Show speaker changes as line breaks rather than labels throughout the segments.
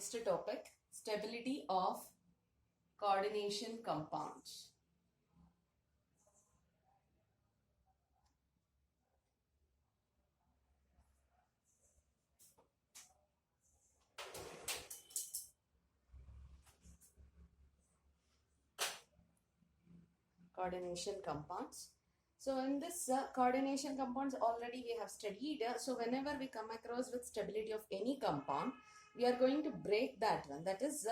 Next topic, stability of coordination compounds. Coordination compounds. So in this coordination compounds already we have studied. So whenever we come across with stability of any compound, we are going to break that one. That is,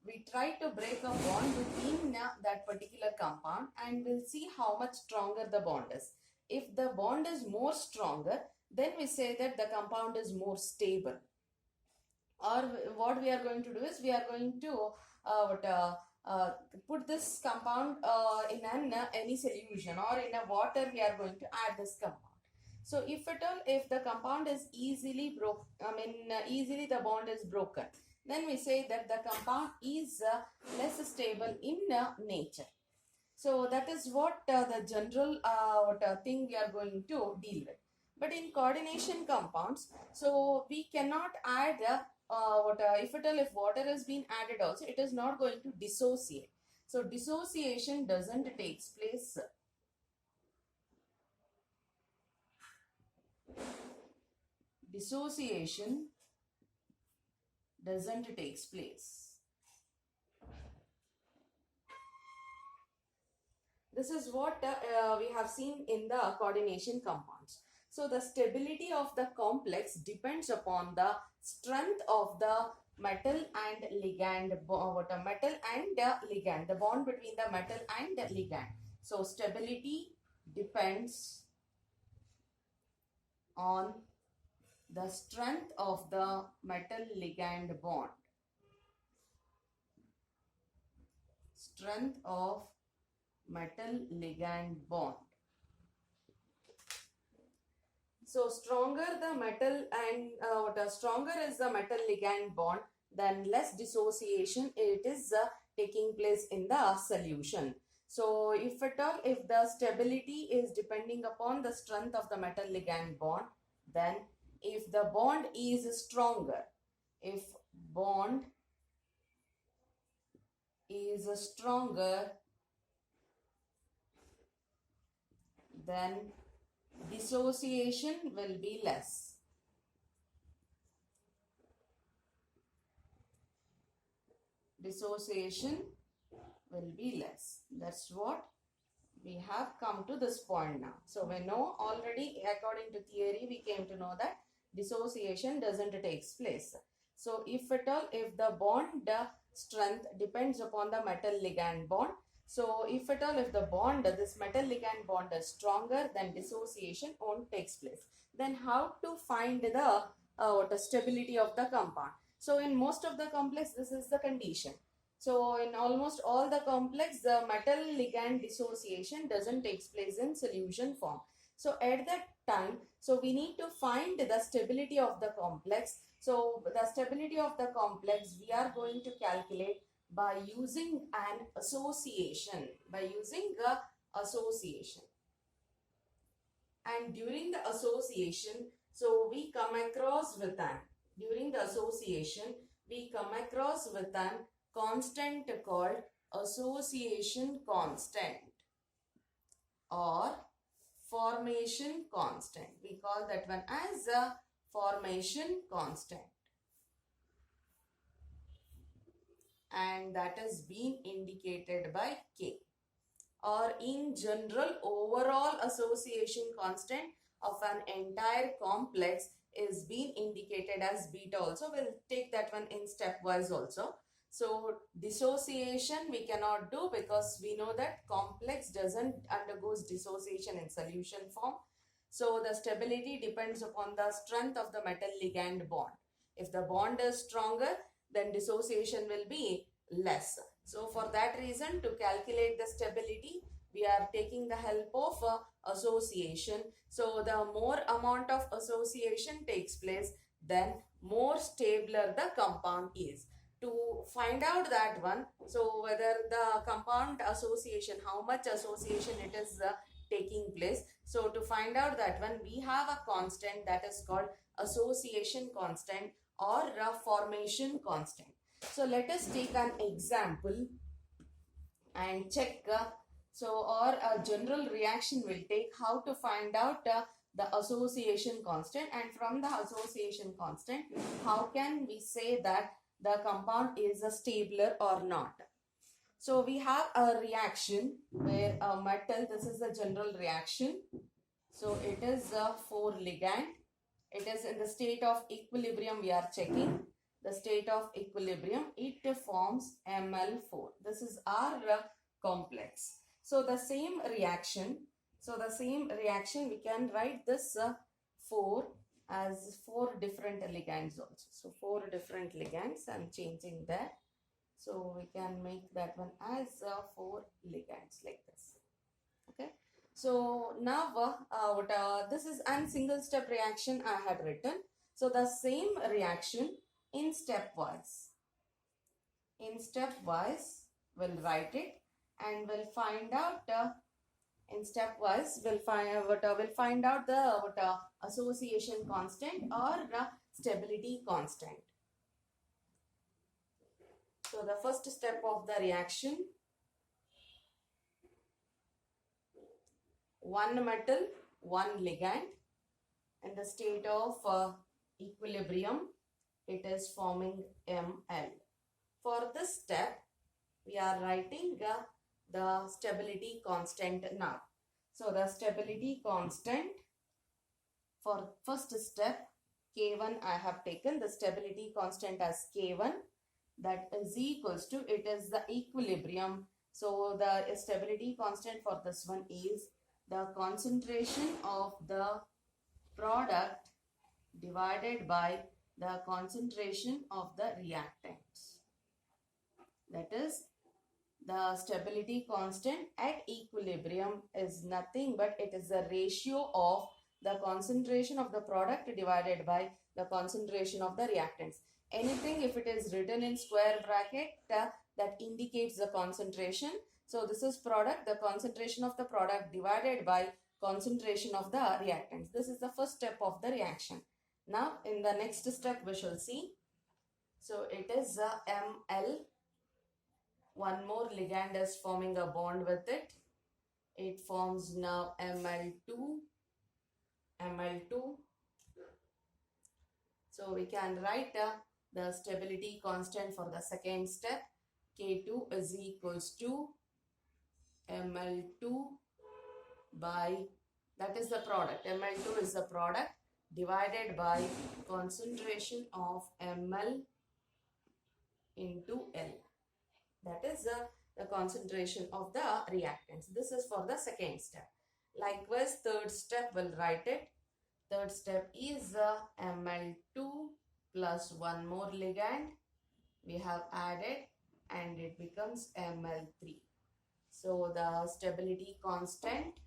we try to break a bond between that particular compound and we'll see how much stronger the bond is. If the bond is more stronger, then we say that the compound is more stable. Or what we are going to do is we are going to put this compound in any solution, or in a water we are going to add this compound. So if at all, if the compound is easily easily the bond is broken, then we say that the compound is less stable in nature. So that is what the general thing we are going to deal with. But in coordination compounds, so we cannot add if at all, if water has been added also, it is not going to dissociate. So dissociation doesn't take place. Dissociation doesn't take place. This is what we have seen in the coordination compounds. So the stability of the complex depends upon the strength of the metal and ligand, metal and ligand, the bond between the metal and ligand. So stability depends on the strength of the metal ligand bond. Strength of metal ligand bond. So stronger the metal and stronger is the metal ligand bond, then less dissociation it is taking place in the solution. So if at all, if the stability is depending upon the strength of the metal ligand bond, then if the bond is stronger, if bond is stronger, then dissociation will be less. Dissociation will be less. That's what we have come to this point now. So we know already, according to theory, we came to know that dissociation doesn't take place. So if at all, if the bond strength depends upon the metal ligand bond, so if at all, if the bond, this metal ligand bond is stronger, then dissociation won't take place. Then how to find the stability of the compound? So in most of the complex, this is the condition. So in almost all the complex, the metal ligand dissociation doesn't take place in solution form. So at that time, so we need to find the stability of the complex. So the stability of the complex we are going to calculate by using an association, and during the association, so we come across with an constant called association constant or formation constant. We call that one as a formation constant, and that is being indicated by K. Or in general, overall association constant of an entire complex is being indicated as beta also. We'll take that one in stepwise also. So dissociation we cannot do because we know that complex doesn't undergoes dissociation in solution form. So the stability depends upon the strength of the metal ligand bond. If the bond is stronger, then dissociation will be less. So for that reason, to calculate the stability, we are taking the help of association. So the more amount of association takes place, then more stabler the compound is. To find out that one, so whether the compound association, how much association it is taking place. So to find out that one, we have a constant that is called association constant or formation constant. So let us take an example and check. Or a general reaction will take how to find out the association constant, and from the association constant, how can we say that the compound is a stabler or not. So we have a reaction where a metal, this is the general reaction. So it is a 4 ligand. It is in the state of equilibrium. We are checking the state of equilibrium. It forms Ml4. This is our complex. So the same reaction. We can write this 4 as 4 different ligands also. So 4 different ligands. I'm changing that. So we can make that one as 4 ligands like this. Okay. So now this is a single step reaction I had written. So the same reaction in stepwise. We'll write it and we'll find out in stepwise we'll find out the association constant or stability constant. So the first step of the reaction, one metal, one ligand. In the state of equilibrium, it is forming Ml. For this step, we are writing the stability constant now. So the stability constant for first step, K1 I have taken the stability constant as K1, that is equals to, it is the equilibrium. So the stability constant for this one is the concentration of the product divided by the concentration of the reactants. That is, the stability constant at equilibrium is nothing but it is the ratio of the concentration of the product divided by the concentration of the reactants. Anything if it is written in square bracket that indicates the concentration. So this is product, the concentration of the product divided by concentration of the reactants. This is the first step of the reaction. Now in the next step we shall see. So it is Ml. One more ligand is forming a bond with it. It forms now Ml2. So we can write the stability constant for the second step. K2 is equals to Ml2 by, that is the product. Ml2 is the product divided by concentration of Ml into L. That is the concentration of the reactants. This is for the second step. Likewise, third step we'll write it. Third step is Ml2 plus one more ligand we have added and it becomes Ml3. So the stability constant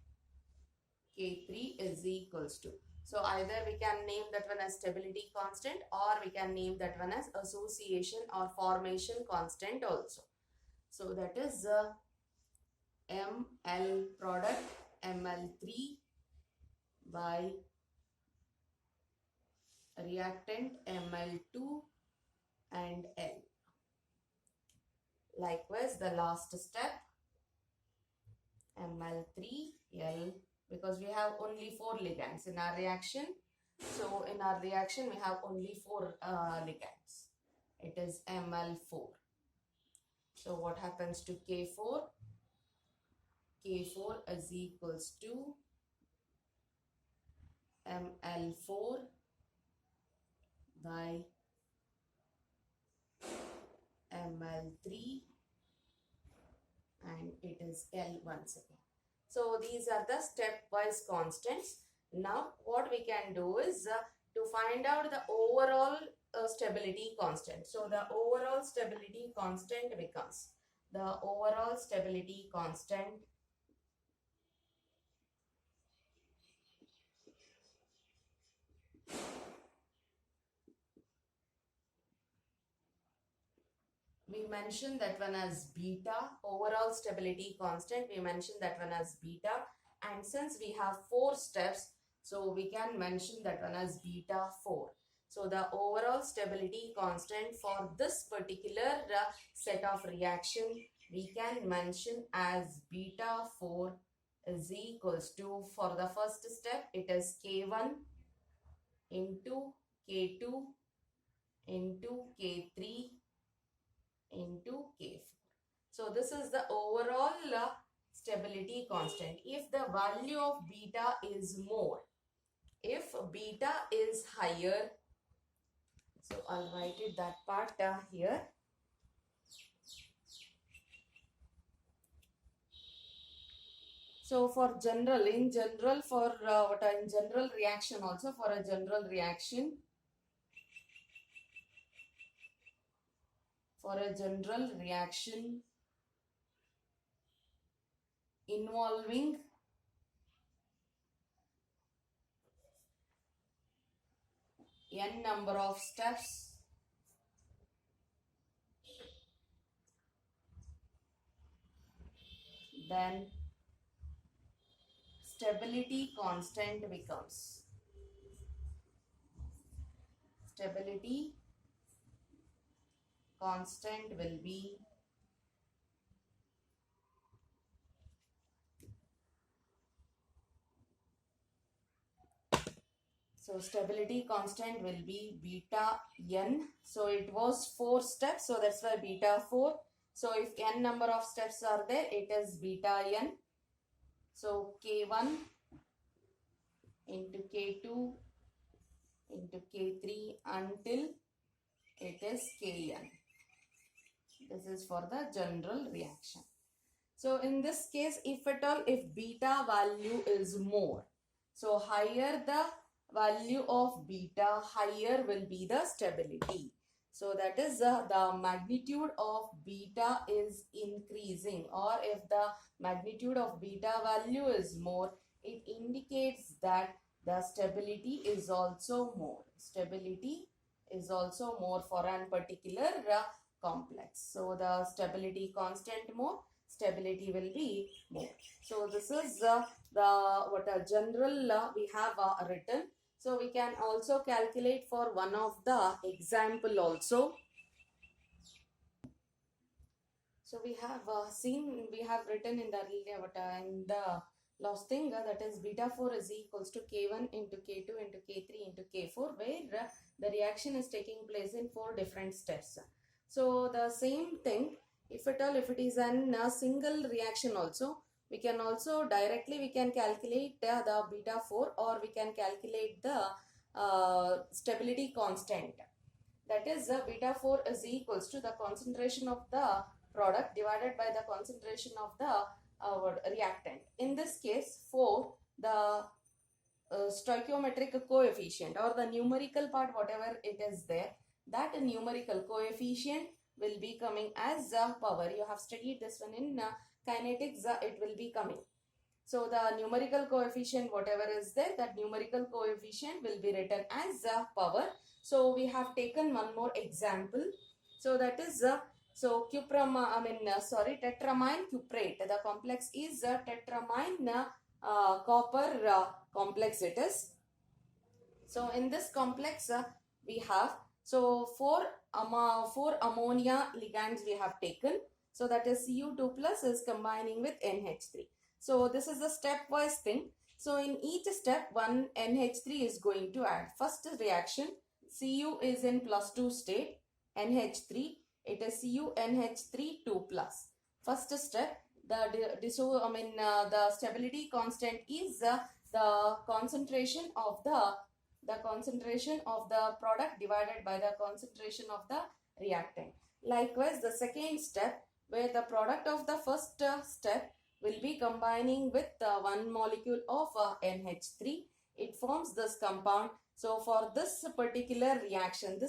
K3 is equals to. So either we can name that one as stability constant or we can name that one as association or formation constant also. So that is Ml product Ml3 by reactant Ml2 and L. Likewise, the last step Ml3L, because we have only 4 ligands in our reaction. So in our reaction we have only 4 ligands. It is Ml4. So what happens to K4? K4 is equals to Ml4 by Ml3 and it is L once again. So these are the stepwise constants. Now what we can do is to find out the overall stability constant. So the overall stability constant becomes the overall stability constant we mentioned that one as beta. Overall stability constant, we mentioned that one as beta, and since we have 4 steps, so we can mention that one as beta 4. So the overall stability constant for this particular set of reaction we can mention as beta 4 is equals to, for the first step it is K1 into K2 into K3 into K4. So this is the overall stability constant. If the value of beta is more, if beta is higher, so I'll write it that part here. So for general, in general, for in general reaction also, for a general reaction, involving n number of steps, then stability constant becomes, stability constant will be so stability constant will be beta n. So it was 4 steps, so that's why beta 4. So if n number of steps are there, it is beta n. So K1 into K2 into K3 until it is Kn. This is for the general reaction. So in this case, if at all, if beta value is more, so higher the value of beta, higher will be the stability. So that is the magnitude of beta is increasing, or if the magnitude of beta value is more, it indicates that the stability is also more. Stability is also more for a particular complex. So the stability constant more, stability will be more. So this is the what a general we have written. So we can also calculate for one of the example also. So we have seen, we have written in the last thing that is beta 4 is equals to K1 into K2 into K3 into K4, where the reaction is taking place in 4 different steps. So the same thing, if at all, if it is a single reaction also, we can also directly we can calculate the beta 4, or we can calculate the stability constant. That is beta 4 is equals to the concentration of the product divided by the concentration of the reactant. In this case 4, the stoichiometric coefficient or the numerical part, whatever it is there, that numerical coefficient will be coming as power. You have studied this one in kinetics, it will be coming. So the numerical coefficient, whatever is there, that numerical coefficient will be written as power. So we have taken one more example. So that is tetramine cuprate. The complex is tetramine copper complex it is. So in this complex we have four ammonia ligands we have taken. So that is Cu2 plus is combining with NH3. So this is a stepwise thing. So in each step one NH3 is going to add. First reaction, Cu is in +2 state, NH3, it is CuNH3 2 plus. First step, the stability constant is the concentration of the product divided by the concentration of the reactant. Likewise, the second step, where the product of the first step will be combining with one molecule of NH3, it forms this compound. So for this particular reaction, the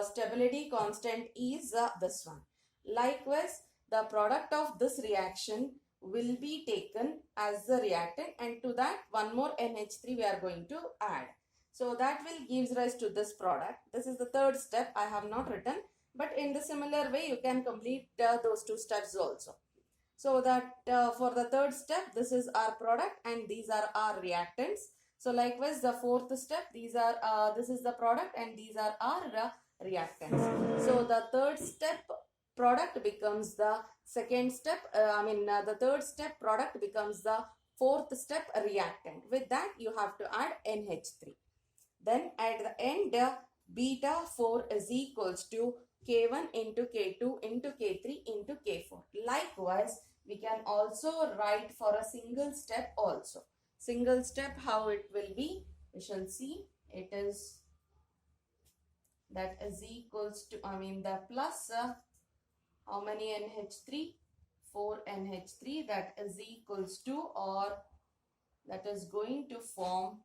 stability constant is this one. Likewise, the product of this reaction will be taken as the reactant, and to that one more NH3 we are going to add. So that will gives rise to this product. This is the third step, I have not written, but in the similar way you can complete those 2 steps also. So that for the third step, this is our product and these are our reactants. So likewise, the fourth step, these are this is the product and these are our reactants. So the third step product becomes the second step. The third step product becomes the fourth step reactant. With that, you have to add NH3. Then at the end, beta 4 is equals to K1 into K2 into K3 into K4. Likewise, we can also write for a single step also. Single step, how it will be, we shall see. It is that is equals to, the plus, how many NH3? 4 NH3, that is equals to, or that is going to form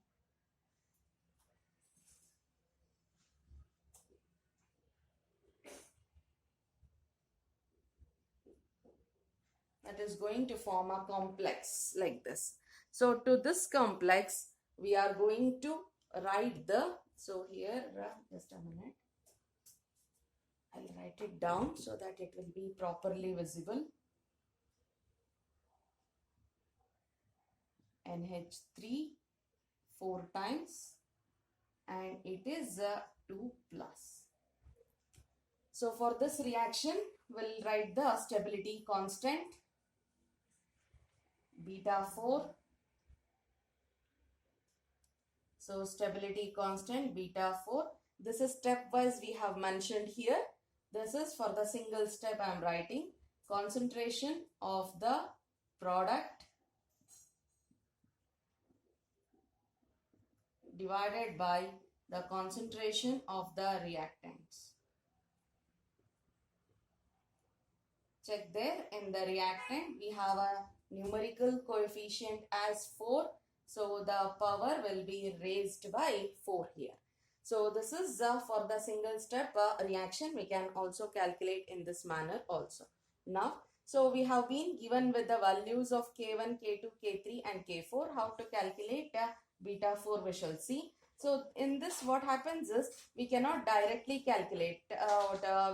a complex like this. So to this complex, we are going to write the, so here, just a minute, I'll write it down so that it will be properly visible. NH3 4 times and it is 2 plus. So for this reaction, we'll write the stability constant beta 4. So stability constant beta 4. This is stepwise we have mentioned here. This is for the single step I am writing. Concentration of the product divided by the concentration of the reactants. Check there, in the reactant we have a numerical coefficient as 4. So the power will be raised by 4 here. So this is for the single step reaction. We can also calculate in this manner also. Now, so we have been given with the values of K1, K2, K3 and K4. How to calculate beta 4 we shall see. So in this what happens is we cannot directly calculate,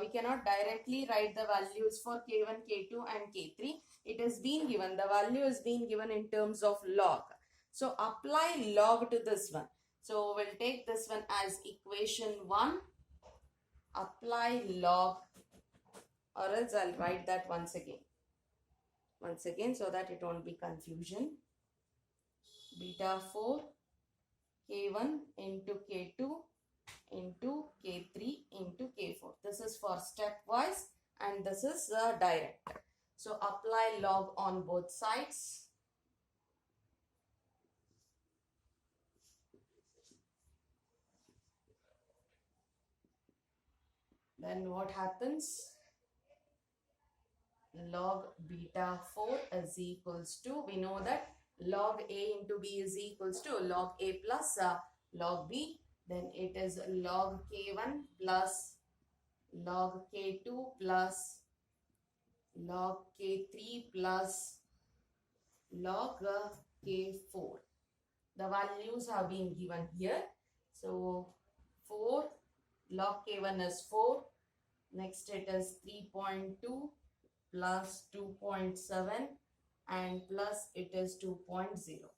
we cannot directly write the values for K1, K2 and K3. It has been given, the value is being given in terms of log. So apply log to this one. So we'll take this one as equation 1. Apply log, or else I'll write that once again so that it won't be confusion. Beta 4 K1 into K2 into K3 into K4. This is for stepwise and this is direct. So apply log on both sides. Then what happens? Log beta 4 is equals to, we know that log A into B is equals to log A plus log B. Then it is log K1 plus log K2 plus log K3 plus log K4. The values have been given here. So 4, log K1 is 4. Next it is 3.2 plus 2.7 and plus it is 2.0.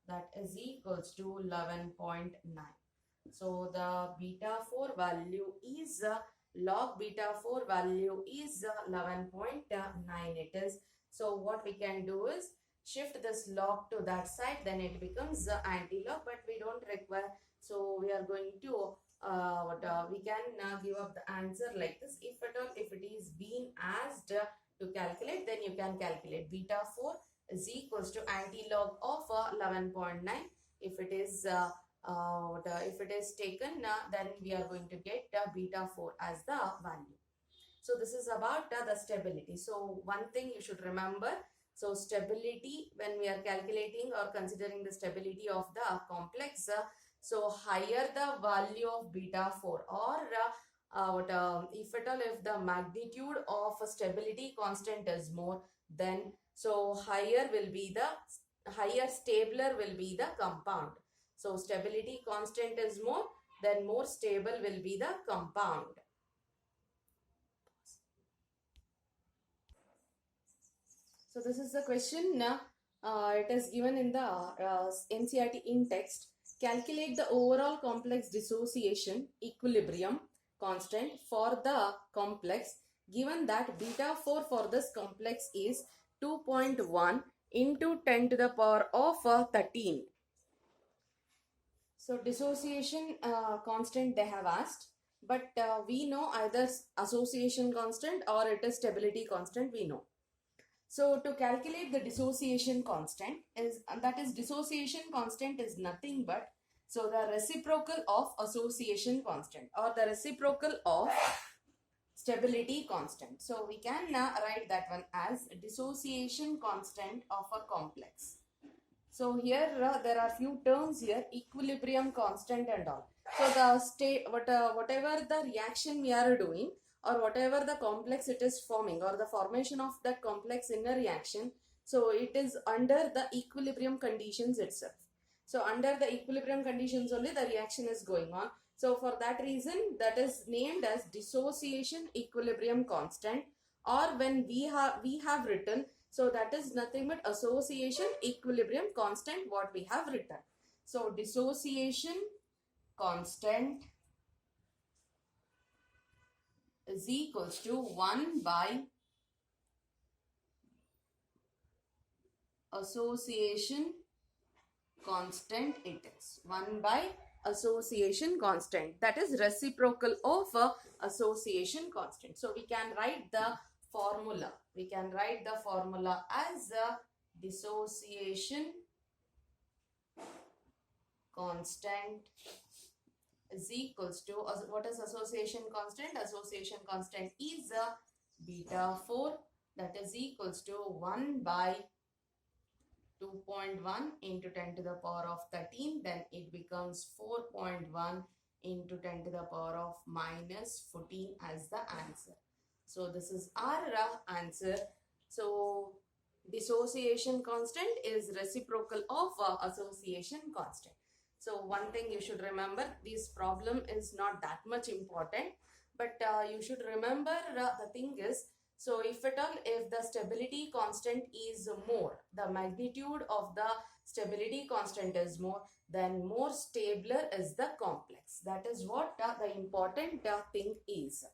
That is equals to 11.9. So the beta 4 value is log beta 4 value is 11.9 it is. So what we can do is shift this log to that side, then it becomes anti-log, but we don't require. So we are going to we can give up the answer like this. If at all, if it is being asked to calculate, then you can calculate beta 4 is equals to anti-log of 11.9. If it is if it is taken, then we are going to get beta 4 as the value. So this is about the stability. So one thing you should remember. So stability, when we are calculating or considering the stability of the complex, so higher the value of beta 4 or if at all if the magnitude of a stability constant is more, then so higher stabler will be the compound. So stability constant is more, then more stable will be the compound. So this is the question. It is given in the NCERT in text. Calculate the overall complex dissociation equilibrium constant for the complex given that beta 4 for this complex is 2.1 into 10 to the power of 13. So dissociation constant they have asked, but we know either association constant or it is stability constant, we know. So to calculate the dissociation constant dissociation constant is nothing but so the reciprocal of association constant or the reciprocal of stability constant. So we can now write that one as dissociation constant of a complex. So here there are few terms here, equilibrium constant and all. So the state whatever the reaction we are doing or whatever the complex it is forming or the formation of that complex in a reaction, so it is under the equilibrium conditions itself. So under the equilibrium conditions only the reaction is going on. So for that reason that is named as dissociation equilibrium constant, or when we have written, so that is nothing but association equilibrium constant what we have written. So dissociation constant is equals to 1 by association constant, it is 1 by association constant, that is reciprocal of association constant. So we can write the formula. We can write the formula as a dissociation constant is equals to, what is association constant? Association constant is a beta 4, that is equals to 1 by 2.1 into 10 to the power of 13, then it becomes 4.1 into 10 to the power of minus 14 as the answer. So this is our answer. So dissociation constant is reciprocal of association constant. So one thing you should remember, this problem is not that much important, but you should remember the thing is, so if at all, if the stability constant is more, the magnitude of the stability constant is more, then more stabler is the complex. That is what the important thing is.